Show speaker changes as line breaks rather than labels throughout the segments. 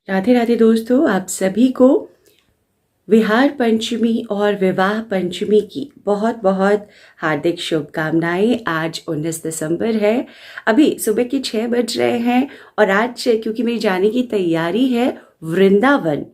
राधे राधे दोस्तों, आप सभी को विहार पंचमी और विवाह पंचमी की बहुत बहुत हार्दिक शुभकामनाएं। आज 19 दिसंबर है। अभी सुबह के 6 बज रहे हैं और आज क्योंकि मेरी जाने की तैयारी है वृंदावन,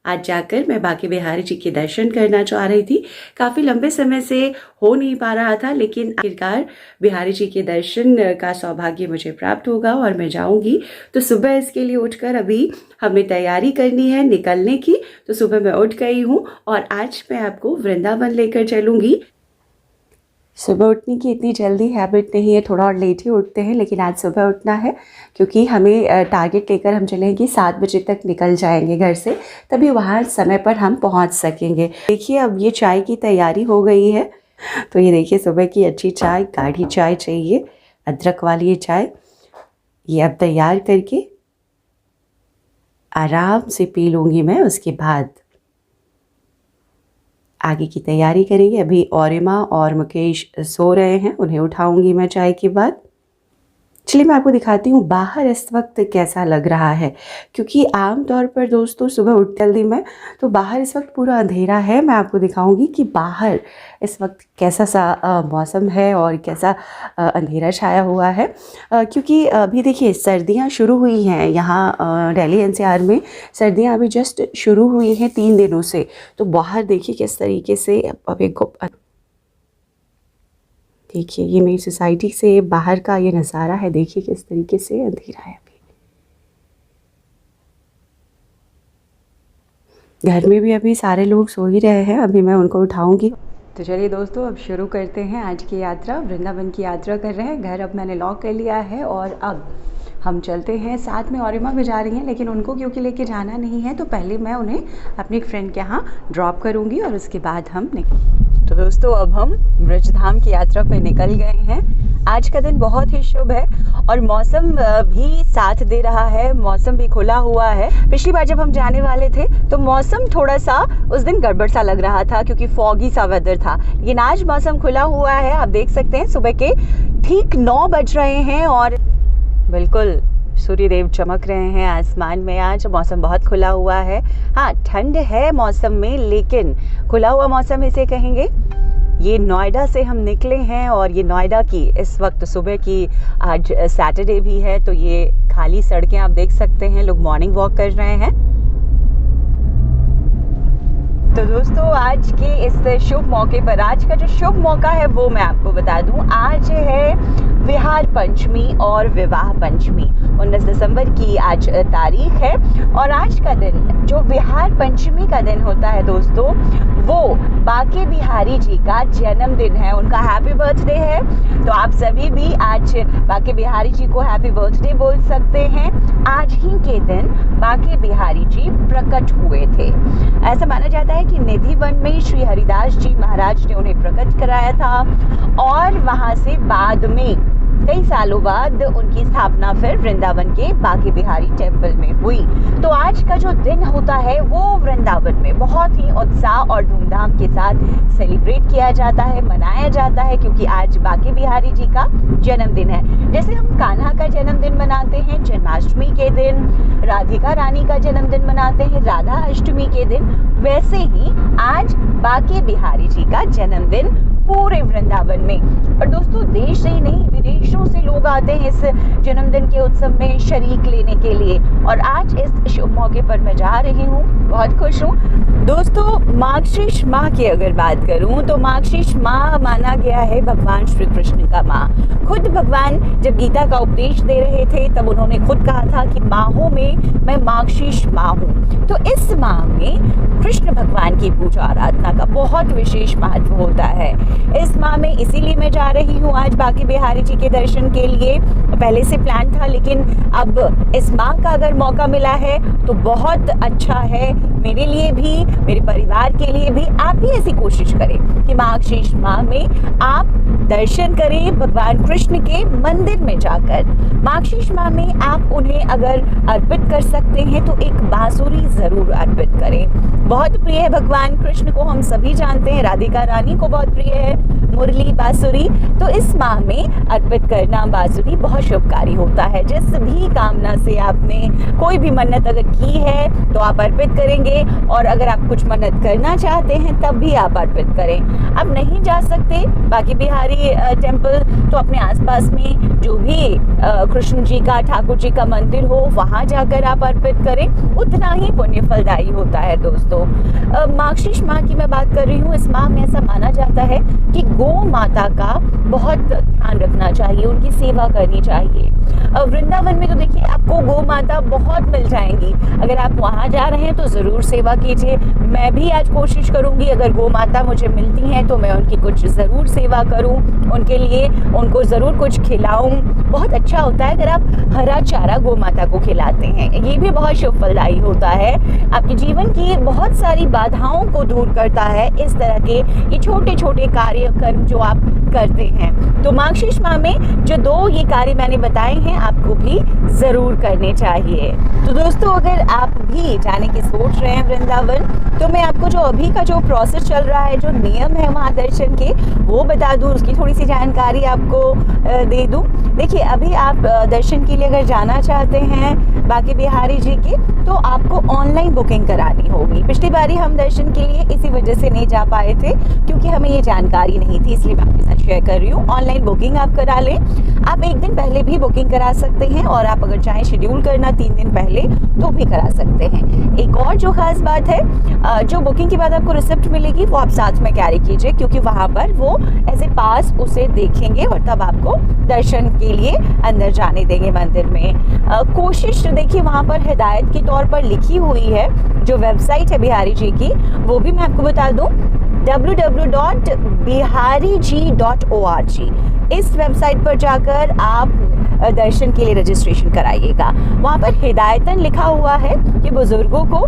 आज जाकर मैं बांके बिहारी जी के दर्शन करना चाह रही थी। काफ़ी लंबे समय से हो नहीं पा रहा था, लेकिन आखिरकार बिहारी जी के दर्शन का सौभाग्य मुझे प्राप्त होगा और मैं जाऊंगी। तो सुबह इसके लिए उठकर अभी हमें तैयारी करनी है निकलने की। तो सुबह मैं उठ गई हूँ और आज मैं आपको वृंदावन लेकर चलूँगी। सुबह उठने की इतनी जल्दी हैबिट नहीं है, थोड़ा और लेट ही उठते हैं, लेकिन आज सुबह उठना है क्योंकि हमें टारगेट लेकर हम चलेंगे 7 बजे तक निकल जाएंगे घर से, तभी वहाँ समय पर हम पहुँच सकेंगे। देखिए अब ये चाय की तैयारी हो गई है। तो ये देखिए सुबह की अच्छी चाय, गाढ़ी चाय चाहिए, अदरक वाली ये चाय, ये अब तैयार करके आराम से पी लूँगी मैं। उसके बाद आगे की तैयारी करेंगे। अभी औरिमा और मुकेश सो रहे हैं, उन्हें उठाऊंगी मैं चाय के बाद। चलिए मैं आपको दिखाती हूँ बाहर इस वक्त कैसा लग रहा है, क्योंकि आम तौर पर दोस्तों सुबह उठ जल्दी में तो बाहर इस वक्त पूरा अंधेरा है। मैं आपको दिखाऊंगी कि बाहर इस वक्त कैसा सा मौसम है और कैसा अंधेरा छाया हुआ है, क्योंकि अभी देखिए सर्दियाँ शुरू हुई हैं यहाँ दिल्ली एनसीआर में। सर्दियाँ अभी जस्ट शुरू हुई हैं 3 दिनों से। तो बाहर देखिए किस तरीके से अभी देखिए ये मेरी सोसाइटी से बाहर का ये नज़ारा है। देखिए किस तरीके से अंधेरा है। अभी घर में भी अभी सारे लोग सो ही रहे हैं, अभी मैं उनको उठाऊंगी। तो चलिए दोस्तों अब शुरू करते हैं आज की यात्रा। वृंदावन की यात्रा कर रहे हैं। घर अब मैंने लॉक कर लिया है और अब हम चलते हैं। साथ में औरिमा भी जा रही हैं, लेकिन उनको क्योंकि लेके जाना नहीं है तो पहले मैं उन्हें अपनी एक फ्रेंड के यहाँ ड्रॉप करूँगी और उसके बाद हम तो दोस्तों अब हम ब्रजधाम की यात्रा पर निकल गए हैं। आज का दिन बहुत ही शुभ है और मौसम भी साथ दे रहा है, मौसम भी खुला हुआ है। पिछली बार जब हम जाने वाले थे तो मौसम थोड़ा सा उस दिन गड़बड़ सा लग रहा था क्योंकि फॉगी सा वेदर था, लेकिन आज मौसम खुला हुआ है। आप देख सकते हैं सुबह के ठीक 9 बज रहे हैं और बिल्कुल सूर्यदेव चमक रहे हैं आसमान में। आज मौसम बहुत खुला हुआ है। हाँ ठंड है मौसम में, लेकिन खुला हुआ मौसम इसे कहेंगे। ये नोएडा से हम निकले हैं और ये नोएडा की इस वक्त सुबह की, आज सैटरडे भी है तो ये खाली सड़कें आप देख सकते हैं, लोग मॉर्निंग वॉक कर रहे हैं। तो दोस्तों आज के इस शुभ मौके पर, आज का जो शुभ मौका है वो मैं आपको बता दूं। आज है विहार पंचमी और विवाह पंचमी। 19 दिसंबर की आज तारीख है और आज का दिन जो विहार पंचमी का दिन होता है दोस्तों, वो बांके बिहारी जी का जन्मदिन है, उनका हैप्पी बर्थडे है। तो आप सभी भी आज बांके बिहारी जी को हैप्पी बर्थडे बोल सकते हैं। आज ही के दिन बांके बिहारी जी प्रकट हुए थे। ऐसा माना जाता है कि निधि वन में श्री हरिदास जी महाराज ने उन्हें प्रकट कराया था और वहां से बाद में कई सालों बाद उनकी स्थापना फिर वृंदावन के बांके बिहारी टेम्पल में हुई। तो आज का जो दिन होता है वो वृंदावन में बहुत ही उत्साह और धूमधाम के साथ सेलिब्रेट किया जाता है, मनाया जाता है, क्योंकि आज बांके बिहारी जी का जन्मदिन है। जैसे हम कान्हा का जन्मदिन मनाते हैं जन्माष्टमी के दिन, राधिका रानी का जन्मदिन मनाते हैं राधा अष्टमी के दिन, वैसे ही आज बांके बिहारी जी का जन्मदिन पूरे वृंदावन में। और दोस्तों देश से ही नहीं विदेशों से लोग आते हैं इस जन्मदिन के उत्सव में शरीक लेने के लिए। और आज इस शुभ मौके पर मैं जा रही हूँ, बहुत खुश हूँ। दोस्तों मार्गशीर्ष माह की अगर बात करूँ तो मार्गशीर्ष माह माना गया है भगवान श्री कृष्ण का माह। खुद भगवान जब गीता का उपदेश दे रहे थे तब उन्होंने खुद कहा था कि माहों में मैं मार्गशीर्ष माह हूँ। तो इस माह में कृष्ण भगवान की पूजा आराधना का बहुत विशेष महत्व होता है। इस माह में इसीलिए मैं जा रही हूँ आज बांके बिहारी जी के दर्शन के लिए। पहले से प्लान था, लेकिन अब इस माह का अगर मौका मिला है तो बहुत अच्छा है मेरे लिए भी, मेरे परिवार के लिए भी। आप भी ऐसी कोशिश करें कि मार्गशीर्ष माह में आप दर्शन करें भगवान कृष्ण के मंदिर में जाकर। मार्गशीर्ष माह में आप उन्हें अगर अर्पित कर सकते हैं तो एक बांसुरी जरूर अर्पित करें। बहुत प्रिय है भगवान कृष्ण को, हम सभी जानते हैं, राधिका रानी को बहुत प्रिय है, मुरली बांसुरी। तो इस माह में अर्पित करना बांसुरी बहुत शुभकारी होता है। जिस भी कामना से आपने कोई भी मन्नत अगर की है तो आप अर्पित करेंगे, और अगर आप कुछ मन्नत करना चाहते हैं तब भी आप अर्पित करें। आप नहीं जा सकते बांके बिहारी टेम्पल, तो अपने आसपास में जो भी कृष्ण जी का, ठाकुर जी का मंदिर हो वहाँ जाकर आप अर्पित करें, उतना ही पुण्य फलदायी होता है दोस्तों। मार्गशीर्ष माह की मैं बात कर रही हूँ। इस माह में ऐसा माना जाता है कि गौ माता का बहुत ध्यान रखना चाहिए, उनकी सेवा करनी चाहिए। वृंदावन में तो देखिए आपको गौ माता बहुत मिल जाएंगी, अगर आप वहाँ जा रहे हैं तो ज़रूर सेवा कीजिए। मैं भी आज कोशिश करूँगी, अगर गौ माता मुझे मिलती हैं तो मैं उनकी कुछ ज़रूर सेवा करूँ, उनके लिए उनको ज़रूर कुछ खिलाऊँ। बहुत अच्छा होता है अगर आप हरा चारा गौ माता को खिलाते हैं, ये भी बहुत शुभ फलदायी होता है। आपके जीवन की बहुत सारी बाधाओं को दूर करता है इस तरह के ये छोटे छोटे कार्यक्रम जो आप करते हैं। तो मार्गशीर्ष माह में जो 2 ये कार्य मैंने बताए हैं आपको भी ज़रूर करने चाहिए। तो दोस्तों अगर आप भी जाने की सोच रहे हैं वृंदावन, तो मैं आपको जो अभी का जो प्रोसेस चल रहा है, जो नियम है वहाँ दर्शन के, वो बता दूँ, उसकी थोड़ी सी जानकारी आपको दे दूँ। देखिए अभी आप दर्शन के लिए अगर जाना चाहते हैं बांके बिहारी जी के, तो आपको ऑनलाइन बुकिंग करानी होगी। पिछली बारी हम दर्शन के लिए इसी वजह से नहीं जा पाए थे क्योंकि हमें ये जानकारी नहीं थी, इसलिए मैं आपके साथ शेयर कर रही हूँ। ऑनलाइन बुकिंग आप करा लें। आप 1 दिन पहले भी बुकिंग करा सकते हैं, और आप अगर चाहें शेड्यूल करना 3 दिन पहले तो भी करा सकते हैं। एक और जो खास बात है, जो बुकिंग के बाद आपको रिसिप्ट मिलेगी वो आप साथ में कैरी कीजिए, क्योंकि वहाँ पर वो एज ए पास उसे देखेंगे और तब आपको दर्शन के लिए अंदर जाने देंगे मंदिर में। कोशिश देखिए वहाँ पर हिदायत के तौर पर लिखी हुई है, जो वेबसाइट है बिहारी जी की, वो भी मैं आपको बता दूँ, www.bihariji.org। इस वेबसाइट पर जाकर आप दर्शन के लिए रजिस्ट्रेशन कराइएगा। वहाँ पर हिदायतन लिखा हुआ है कि बुज़ुर्गों को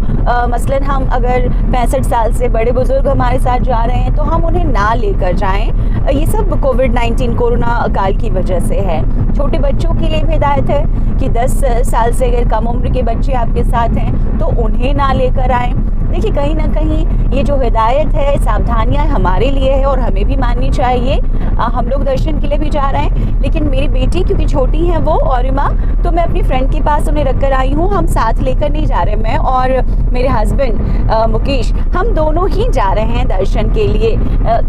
मसलन हम अगर 65 साल से बड़े बुज़ुर्ग हमारे साथ जा रहे हैं तो हम उन्हें ना लेकर जाएं। ये सब कोविड-19 कोरोना काल की वजह से है। छोटे बच्चों के लिए भी हिदायत है कि 10 साल से अगर कम उम्र के बच्चे आपके साथ हैं तो उन्हें ना लेकर आएँ। देखिए कहीं ना कहीं ये जो हिदायत है, सावधानियां हमारे लिए है और हमें भी माननी चाहिए। हम लोग दर्शन के लिए भी जा रहे हैं, लेकिन मेरी बेटी क्योंकि छोटी है वो और माँ, तो मैं अपनी फ्रेंड के पास उन्हें रख कर आई हूँ। हम साथ लेकर नहीं जा रहे, मैं और मेरे हस्बैंड मुकेश, हम दोनों ही जा रहे हैं दर्शन के लिए,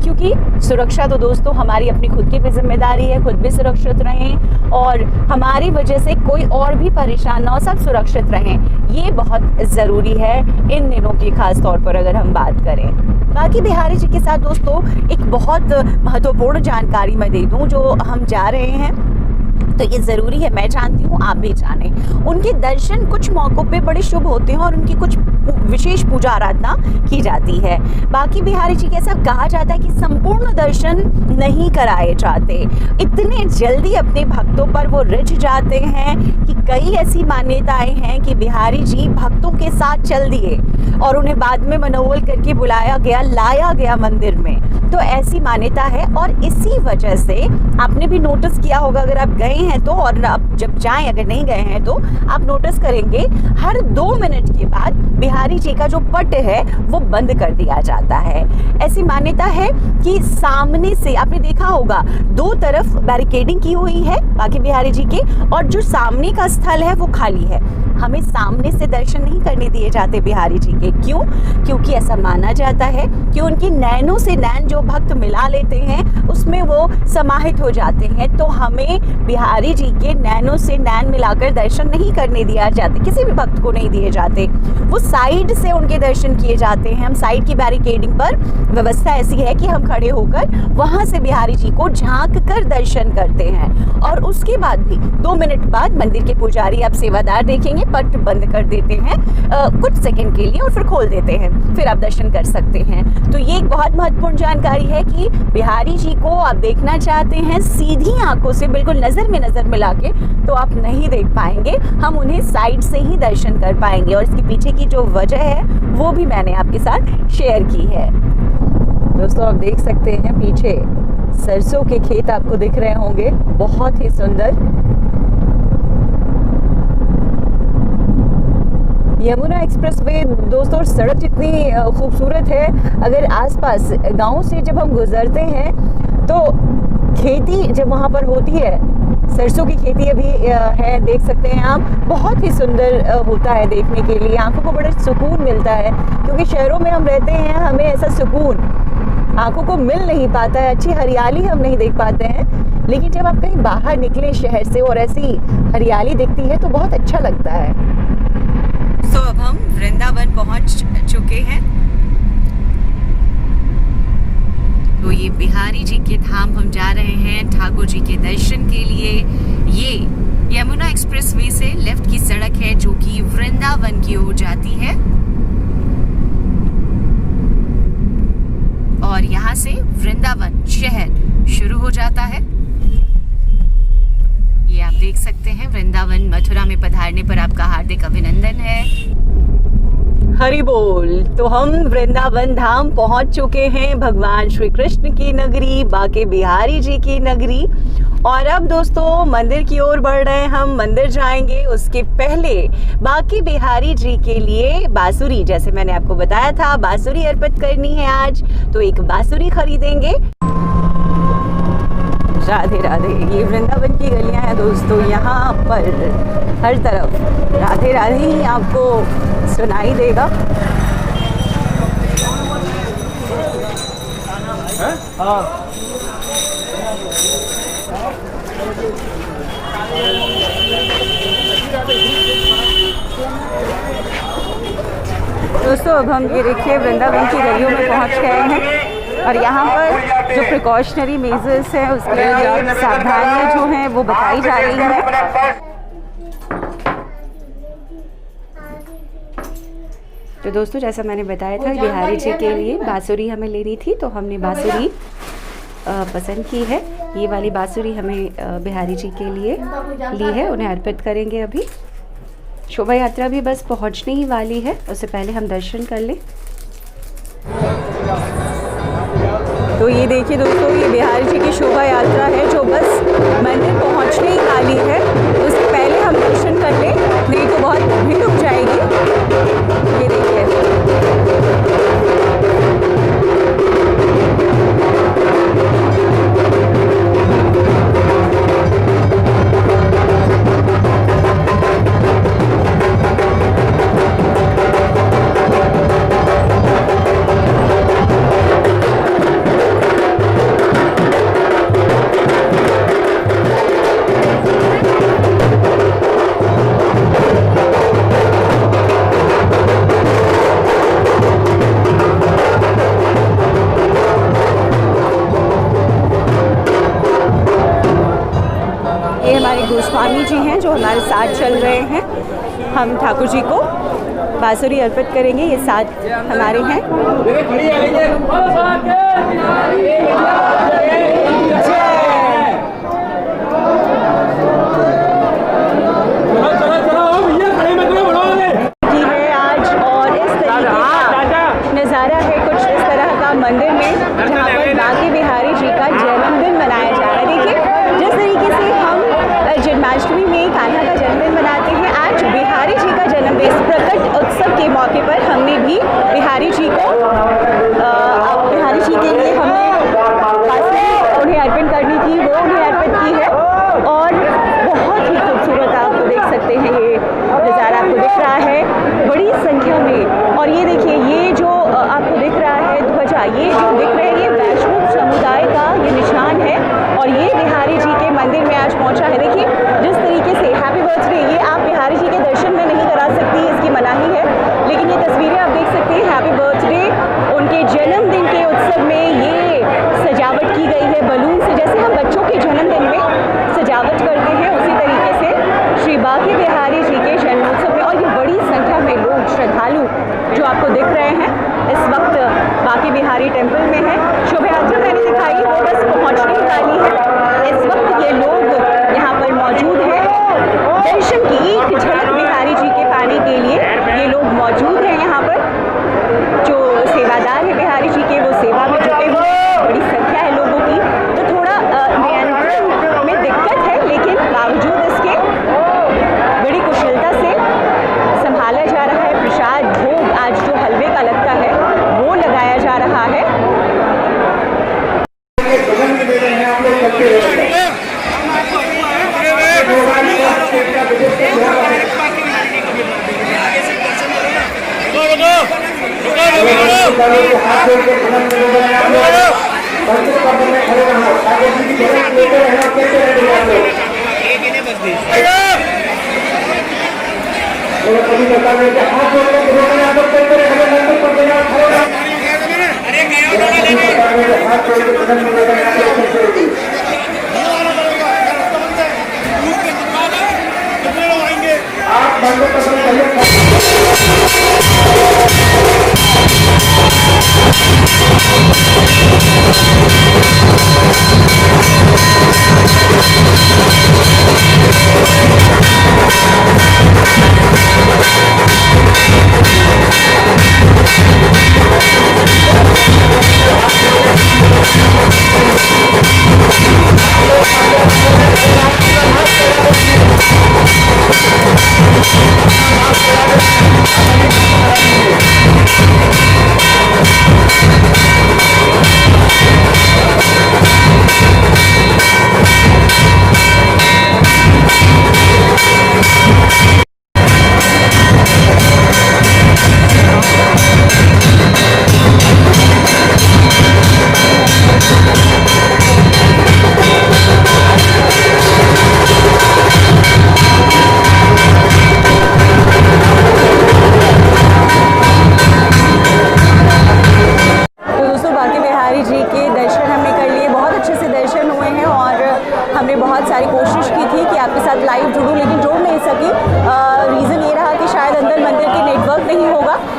क्योंकि सुरक्षा तो दोस्तों हमारी अपनी खुद की भी जिम्मेदारी है, खुद भी सुरक्षित रहें और हमारी वजह से कोई और भी परेशान ना हो, सब सुरक्षित रहें, ये बहुत ज़रूरी है इन दिनों की खास तौर पर अगर हम बात करें। बांके बिहारी जी के साथ दोस्तों एक बहुत महत्वपूर्ण जानकारी मैं दे दूं, जो हम जा रहे हैं तो ये ज़रूरी है, मैं जानती हूँ आप भी जानें। उनके दर्शन कुछ मौक़ों पे बड़े शुभ होते हैं और उनकी कुछ विशेष पूजा आराधना की जाती है। बांके बिहारी जी के ऐसा कहा जाता है कि संपूर्ण दर्शन नहीं कराए जाते, इतने जल्दी अपने भक्तों पर वो रिझ जाते हैं कि कई ऐसी मान्यताएं हैं कि बिहारी जी भक्तों के साथ चल दिए और उन्हें बाद में मनोवल करके बुलाया गया, लाया गया मंदिर में। तो ऐसी मान्यता है और इसी वजह से आपने भी नोटिस किया होगा, अगर आप गए हैं तो, और आप जब जाएं अगर नहीं गए हैं तो आप नोटिस करेंगे हर 2 मिनट के बाद बिहारी जी का जो पट है वो बंद कर दिया जाता है। ऐसी मान्यता है कि सामने से आपने देखा होगा 2 तरफ बैरिकेडिंग की हुई है बांके बिहारी जी के, और जो सामने का स्थल है वो खाली है। हमें सामने से दर्शन नहीं करने दिए जाते बिहारी जी के। क्यों? क्योंकि ऐसा माना जाता है कि उनकी नैनों से नैन जो भक्त मिला लेते हैं उसमें वो समाहित हो जाते हैं, तो हमें बिहारी जी के नैनों से नैन मिलाकर दर्शन नहीं करने दिया जाते, किसी भी भक्त को नहीं दिए जाते। वो साइड से उनके दर्शन किए जाते हैं। हम साइड की बैरिकेडिंग पर व्यवस्था ऐसी है कि हम खड़े होकर वहाँ से बिहारी जी को झांक कर दर्शन करते हैं, और उसके बाद भी 2 मिनट बाद मंदिर के पुजारी, आप सेवादार देखेंगे, पट बंद कर देते हैं कुछ सेकंड के लिए और फिर खोल देते हैं, फिर आप दर्शन कर सकते हैं। तो ये एक बहुत महत्वपूर्ण जानकारी है कि बिहारी जी को आप देखना चाहते हैं सीधी आंखों से, बिल्कुल नज़र में नज़र मिला के, तो आप नहीं देख पाएंगे, हम उन्हें साइड से ही दर्शन कर पाएंगे। और इसके पीछे की जो वजह है वो भी मैंने आपके साथ शेयर की है। दोस्तों आप देख सकते हैं पीछे सरसों के खेत आपको दिख रहे होंगे, बहुत ही सुंदर। यमुना एक्सप्रेसवे दोस्तों सड़क जितनी खूबसूरत है, अगर आसपास गांव से जब हम गुजरते हैं तो खेती जब वहाँ पर होती है, सरसों की खेती अभी है, देख सकते हैं आप, बहुत ही सुंदर होता है देखने के लिए, आंखों को बड़ा सुकून मिलता है। क्योंकि शहरों में हम रहते हैं, हमें ऐसा सुकून आंखों को मिल नहीं पाता है, अच्छी हरियाली हम नहीं देख पाते हैं। लेकिन जब आप कहीं बाहर निकले शहर से और ऐसी हरियाली दिखती है तो बहुत अच्छा लगता है। तो अब हम वृंदावन पहुंच चुके हैं। तो ये बिहारी जी के धाम हम जा रहे हैं ठाकुर जी के दर्शन के लिए। ये यमुना एक्सप्रेसवे से लेफ्ट की सड़क है जो कि वृंदावन की ओर जाती है, और यहाँ से वृंदावन शहर शुरू हो जाता है। ये आप देख सकते हैं, वृंदावन मथुरा में पधारने पर आपका हार्दिक अभिनंदन है। हरि बोल। तो हम वृंदावन धाम पहुंच चुके हैं, भगवान श्री कृष्ण की नगरी, बाके बिहारी जी की नगरी। और अब दोस्तों मंदिर की ओर बढ़ रहे हैं हम, मंदिर जाएंगे। उसके पहले बाके बिहारी जी के लिए बांसुरी, जैसे मैंने आपको बताया था, बांसुरी अर्पित करनी है आज, तो एक बांसुरी खरीदेंगे। राधे राधे। ये वृंदावन की गलियां हैं दोस्तों, यहाँ पर हर तरफ राधे राधे ही आपको सुनाई देगा। दोस्तों अब हम ये देखिए वृंदावन की गलियों में पहुंच गए हैं, और यहाँ पर जो प्रिकॉशनरी मेजर्स हैं उसके लिए सावधानियाँ जो हैं वो बताई जा रही हैं। तो दोस्तों जैसा मैंने बताया था, बिहारी जी के लिए बांसुरी हमें लेनी थी, तो हमने बांसुरी पसंद की है। ये वाली बांसुरी हमें बिहारी जी के लिए ली है, उन्हें अर्पित करेंगे अभी। शोभा यात्रा भी बस पहुंचने ही वाली है, उससे पहले हम दर्शन कर लें। तो ये देखिए दोस्तों, ये बिहारी जी की शोभा यात्रा है जो बस मंदिर पहुंचने ही वाली है, उससे पहले हम दर्शन कर लें, नहीं तो बहुत भीड़ रुक जाएगी। ये देखिए, गोस्वामी जी हैं जो हमारे साथ चल रहे हैं। हम ठाकुर जी को बांसुरी अर्पित करेंगे, ये साथ हमारे हैं। आज और इस तरीके का नज़ारा है कुछ इस तरह का मंदिर में, जहाँ पर बाके बिहारी जी का जन्मदिन मनाया जा रहा है। देखिए जिस तरीके से हम जन्माष्टमी में कान्हा का जन्मदिन मनाते हैं, आज बिहारी जी का जन्मदिन, इस प्रकट उत्सव के मौके पर हमने भी बिहारी जी को बिहारी जी के लिए हमने उन्हें अर्पण करनी थी, वो उन्हें अर्पित की है। और बहुत ही खूबसूरत आपको देख सकते हैं, ये नज़ारा आपको दिख रहा है बड़ी संख्या में। और ये देखिए, ये जो आपको दिख रहा है ध्वजा, ये जो दिख रहे हैं, ये वैष्णव समुदाय का ये निशान है, और ये बिहारी जी के मंदिर में आज पहुंचा है। देखिए जिस तरीके से हैप्पी बर्थडे, ये आप बिहारी जी के दर्शन में नहीं करा सकती, इसकी मनाही है, लेकिन ये तस्वीरें आप देख सकते हैं। हैप्पी बर्थडे, उनके जन्मदिन के उत्सव में ये सजावट की गई है बलून से, जैसे हम बच्चों के जन्मदिन में सजावट करते हैं, उसी तरीके से श्री बाके बिहारी जी के जन्मोत्सव में। और ये बड़ी संख्या में लोग, श्रद्धालु जो आपको दिख रहे हैं इस वक्त बाके बिहारी टेम्पल में है। शोभा यात्रा मैंने दिखाई, वो बस पहुंचने वाली है। इस वक्त ये लोग यहाँ पर मौजूद हैं, दर्शन की एक झलक बिहारी जी के पाने के लिए ये लोग मौजूद हैं यहाँ पर। जो सेवादार है बिहारी जी के, वो सेवा में जुटे हुए हैं, बड़ी संख्या है लोगों की। तो थोड़ा नियंत्रण में दिक्कत है, लेकिन बावजूद इसके बड़ी कुशलता से संभाला जा रहा है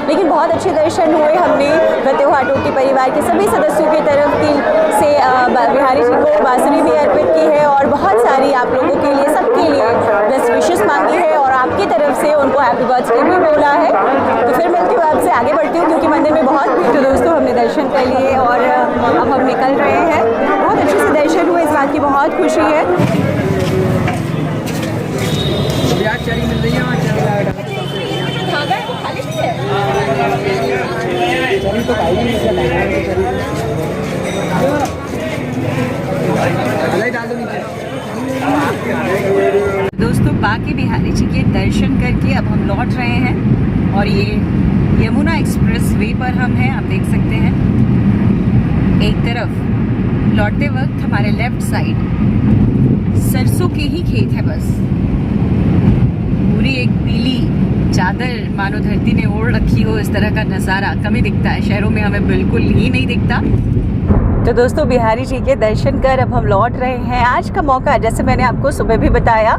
लेकिन बहुत अच्छे दर्शन हुए। हमने फतेह टोटी परिवार के सभी सदस्यों की तरफ से बिहारी जी को बांसुरी भी अर्पित की है और बहुत सारी आप लोगों के लिए, सबके लिए बेस्ट विशेस मांगी है और आपकी तरफ से उनको हैप्पी बर्थडे भी बोला है। तो फिर मिलती हूँ आपसे, आगे बढ़ती हूँ क्योंकि मंदिर में बहुत भीड़। तो दोस्तों हमने दर्शन कर लिए और अब हम निकल रहे हैं। बहुत अच्छे से दर्शन हुए, इस बात की बहुत खुशी है। मिल रही है दोस्तों, बांके बिहारी जी के दर्शन करके अब हम लौट रहे हैं और ये यमुना एक्सप्रेस वे पर हम हैं, आप देख सकते हैं। एक तरफ लौटते वक्त हमारे लेफ्ट साइड सरसों के ही खेत है, बस पूरी एक पीली चादर मानो धरती ने ओढ़ रखी हो, इस तरह का नज़ारा कम ही दिखता है, शहरों में हमें बिल्कुल ही नहीं दिखता। तो दोस्तों, बिहारी जी के दर्शन कर अब हम लौट रहे हैं। आज का मौका, जैसे मैंने आपको सुबह भी बताया,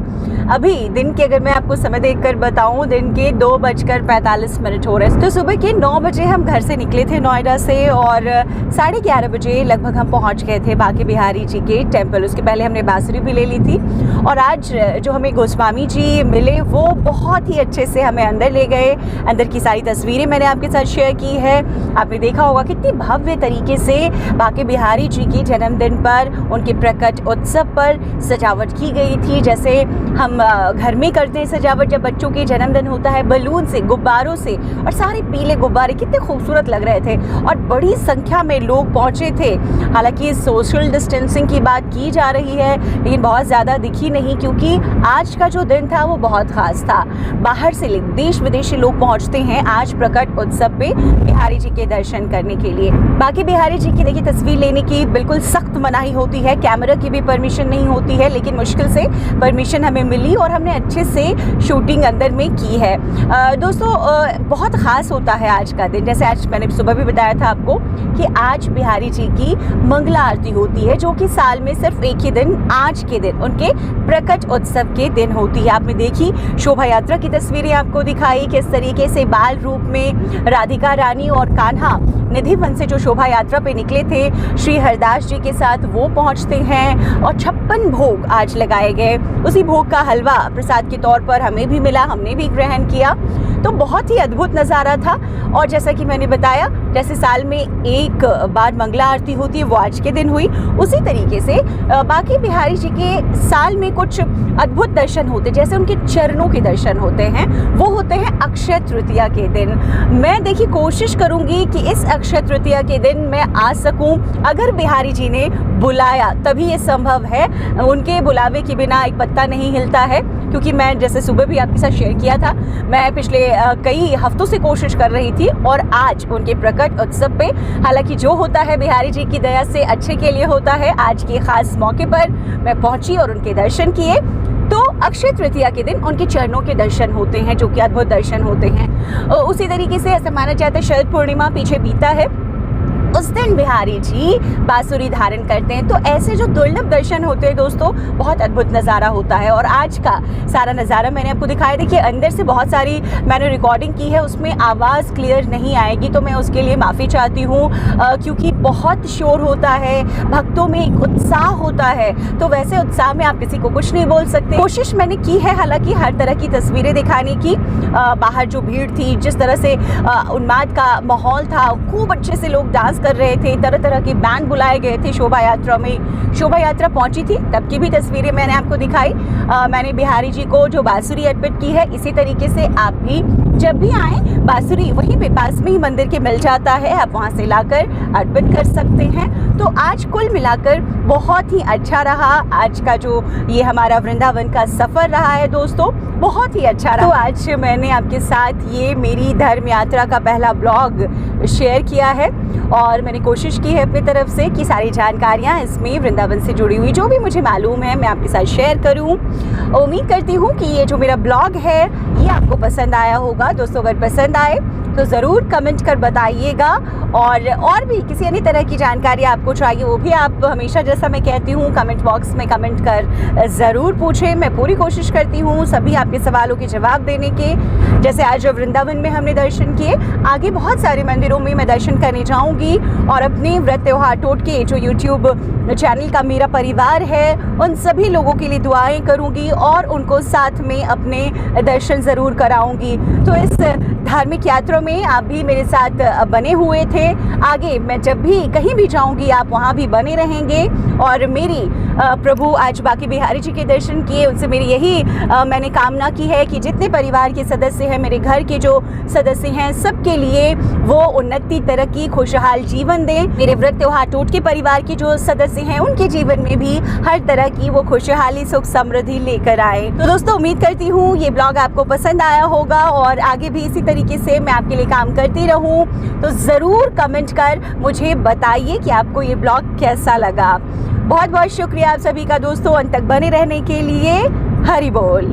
अभी दिन के अगर मैं आपको समय देखकर बताऊं, दिन के 2:45 हो रहे हैं। तो सुबह के 9 बजे हम घर से निकले थे नोएडा से और 11:30 बजे लगभग हम पहुंच गए थे बांके बिहारी जी के टेम्पल। उसके पहले हमने बांसुरी भी ले ली थी और आज जो हमें गोस्वामी जी मिले वो बहुत ही अच्छे से हमें अंदर ले गए। अंदर की सारी तस्वीरें मैंने आपके साथ शेयर की है। आपने देखा होगा कितनी भव्य तरीके से बांके बिहारी जी की जन्मदिन पर, उनके प्रकट उत्सव पर सजावट की गई थी। जैसे हम घर में करते हैं सजावट जब बच्चों के जन्मदिन होता है, बलून से, गुब्बारों से, और सारे पीले गुब्बारे कितने खूबसूरत लग रहे थे और बड़ी संख्या में लोग पहुंचे थे। हालांकि सोशल डिस्टेंसिंग की बात की जा रही है लेकिन बहुत ज़्यादा दिखी नहीं, क्योंकि आज का जो दिन था वो बहुत ख़ास था। बाहर से देश विदेशी लोग पहुँचते हैं आज प्रकट उत्सव पे बिहारी जी के दर्शन करने के लिए। बाकी बिहारी जी की देखिए तस्वीर लेने की बिल्कुल सख्त मनाही होती है, कैमरा की भी परमिशन नहीं होती है, लेकिन मुश्किल से परमिशन हमें मिली और हमने अच्छे से शूटिंग अंदर में की है। दोस्तों, बहुत ख़ास होता है आज का दिन। जैसे आज मैंने सुबह भी बताया था आपको कि आज बिहारी जी की मंगला आरती होती है, जो कि साल में सिर्फ एक ही दिन, आज के दिन, उनके प्रकट उत्सव के दिन होती है। आपने देखी शोभा यात्रा की तस्वीरें आपको दिखाई, किस तरीके से बाल रूप में राधिका रानी और कान्हा निधि वन से जो शोभा यात्रा पे निकले थे श्री हरदास जी के साथ, वो पहुंचते हैं और 56 भोग आज लगाए गए। उसी भोग का हलवा प्रसाद के तौर पर हमें भी मिला, हमने भी ग्रहण किया। तो बहुत ही अद्भुत नज़ारा था और जैसा कि मैंने बताया जैसे साल में एक बार मंगला आरती होती है, वो आज के दिन हुई। उसी तरीके से बाकी बिहारी जी के साल में कुछ अद्भुत दर्शन होते, जैसे उनके चरणों के दर्शन होते हैं, वो होते हैं अक्षय तृतीया के दिन। मैं देखिए कोशिश करूंगी कि इस अक्षय तृतीया के दिन मैं आ सकूं। अगर बिहारी जी ने बुलाया तभी ये संभव है, उनके बुलावे के बिना एक पत्ता नहीं हिलता है। क्योंकि मैं जैसे सुबह भी आपके साथ शेयर किया था, मैं पिछले कई हफ्तों से कोशिश कर रही थी और आज उनके प्रकट उत्सव पे, हालांकि जो होता है बिहारी जी की दया से अच्छे के लिए होता है, आज के खास मौके पर मैं पहुंची और उनके दर्शन किए। तो अक्षय तृतीया के दिन उनके चरणों के दर्शन होते हैं, जो कि अद्भुत दर्शन होते हैं। उसी तरीके से ऐसा माना जाता है शरद पूर्णिमा पीछे बीता है, उस दिन बिहारी जी बांसुरी धारण करते हैं। तो ऐसे जो दुर्लभ दर्शन होते हैं दोस्तों, बहुत अद्भुत नज़ारा होता है। और आज का सारा नज़ारा मैंने आपको दिखाया। देखिए अंदर से बहुत सारी मैंने रिकॉर्डिंग की है, उसमें आवाज़ क्लियर नहीं आएगी, तो मैं उसके लिए माफ़ी चाहती हूँ, क्योंकि बहुत शोर होता है, भक्तों में एक उत्साह होता है, तो वैसे उत्साह में आप किसी को कुछ नहीं बोल सकते। कोशिश मैंने की है हालांकि हर तरह की तस्वीरें दिखाने की। बाहर जो भीड़ थी, जिस तरह से उन्माद का माहौल था, खूब अच्छे से लोग डांस कर रहे थे, तरह तरह के बैंड बुलाए गए थे। शोभा यात्रा में शोभा यात्रा पहुंची थी, तब की भी तस्वीरें मैंने आपको दिखाई। मैंने बिहारी जी को जो बांसुरी अर्पित की है, इसी तरीके से आप भी जब भी आए, बांसुरी वहीं पे पास में ही मंदिर के मिल जाता है, आप वहां से लाकर अर्पित कर सकते हैं। तो आज कुल मिलाकर बहुत ही अच्छा रहा। आज का जो ये हमारा वृंदावन का सफ़र रहा है दोस्तों, बहुत ही अच्छा रहा। तो आज मैंने आपके साथ ये मेरी धर्म यात्रा का पहला ब्लॉग शेयर किया है और मैंने कोशिश की है अपनी तरफ से कि सारी जानकारियाँ इसमें वृंदावन से जुड़ी हुई जो भी मुझे मालूम है मैं आपके साथ शेयर करूँ। उम्मीद करती हूँ कि ये जो मेरा ब्लॉग है ये आपको पसंद आया होगा। दोस्तों अगर पसंद आए तो ज़रूर कमेंट कर बताइएगा, और भी किसी अन्य तरह की जानकारी आपको चाहिए वो भी आप हमेशा, जैसा मैं कहती हूँ, कमेंट बॉक्स में कमेंट कर ज़रूर पूछें। मैं पूरी कोशिश करती हूँ सभी आपके सवालों के जवाब देने के। जैसे आज वृंदावन में हमने दर्शन किए, आगे बहुत सारे मंदिरों में मैं दर्शन करने जाऊँगी और अपने व्रत त्योहार टोटके जो यूट्यूब चैनल का मेरा परिवार है, उन सभी लोगों के लिए दुआएं करूँगी और उनको साथ में अपने दर्शन ज़रूर कराऊँगी। तो इस धार्मिक यात्रा में आप भी मेरे साथ बने हुए थे। आगे मैं जब भी कहीं भी जाऊंगी आप वहां भी बने रहेंगे। और मेरी प्रभु आज बाकी बिहारी जी के दर्शन किए, उनसे मेरी यही मैंने कामना की है कि जितने परिवार के सदस्य हैं, मेरे घर के जो सदस्य हैं, सबके लिए वो उन्नति, तरक्की, खुशहाल जीवन दें। मेरे व्रत त्योहार टोटके परिवार के जो सदस्य हैं उनके जीवन में भी हर तरह की वो खुशहाली, सुख, समृद्धि लेकर आए। तो दोस्तों उम्मीद करती हूँ ये ब्लॉग आपको पसंद आया होगा और आगे भी इसी तरीके से मैं आपके लिए काम करती रहूं। तो ज़रूर कमेंट कर मुझे बताइए कि आपको ये ब्लॉग कैसा लगा। बहुत बहुत शुक्रिया आप सभी का दोस्तों, अंत तक बने रहने के लिए। हरि बोल।